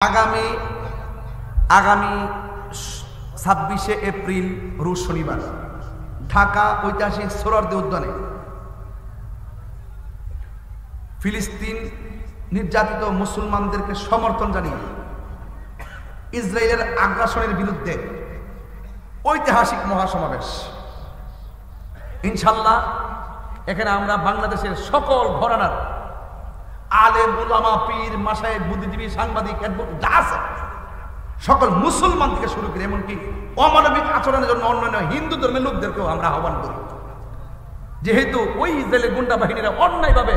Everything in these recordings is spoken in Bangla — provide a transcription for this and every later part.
আগামী 26শে এপ্রিল রোজ শনিবার ঢাকা ঐতিহাসিক সোহরাওয়ার্দী উদ্যানে ফিলিস্তিন নির্যাতিত মুসলমানদেরকে সমর্থন জানিয়ে ইসরায়েলের আগ্রাসনের বিরুদ্ধে ঐতিহাসিক মহাসমাবেশ। ইনশাআল্লাহ এখানে আমরা বাংলাদেশের সকল ঘরানার আলেম উলামা পীর মাশায়েখ বুদ্ধিজীবী সাংবাদিক যা আছে সকল মুসলমান থেকে শুরু করে এমনকি অমানবিক আচরণের জন্য অন্যান্য হিন্দু ধর্মের লোকদেরকেও আমরা আহ্বান করি। যেহেতু ওই ইসরায়েলের গুন্ডা বাহিনীরা অন্যায়ভাবে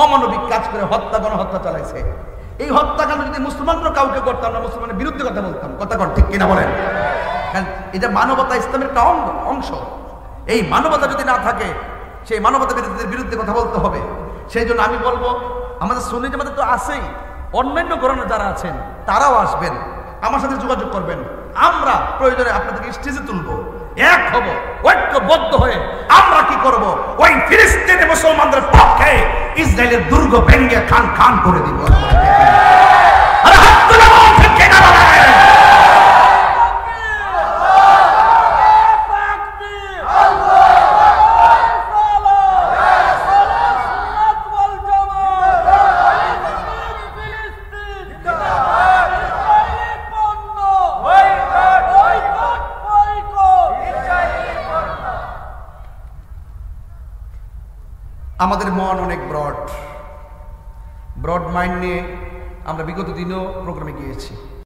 অমানবিক কাজ করে গণহত্যা চালাইছে, এই হত্যাকাণ্ড যদি মুসলমানরা কাউকে করতাম না, মুসলমানের বিরুদ্ধে কথা বলতাম, কথা কর ঠিক কিনা বলেন? কারণ এটা মানবতা, ইসলামের একটা অংশ। এই মানবতা যদি না থাকে সেই মানবতা বিরুদ্ধে কথা বলতে হবে। সেই জন্য আমি বলবো আমাদের সুন্নি জামাতে তো আছেই, অন্যান্য ঘরানা যারা আছেন তারাও আসবেন, আমার সাথে যোগাযোগ করবেন। আমরা প্রয়োজনে আপনাদেরকে স্টেজে তুলবো, এক হব, ঐক্যবদ্ধ হয়ে আমরা কি করব, ওই ফিলিস্তিনি মুসলমানদের পক্ষে ইসরায়েলের দুর্গ ভেঙে খান খান করে দিব। আমাদের মন অনেক ব্রড মাইন্ড নিয়ে আমরা বিগত দিনেও প্রোগ্রামে গিয়েছি।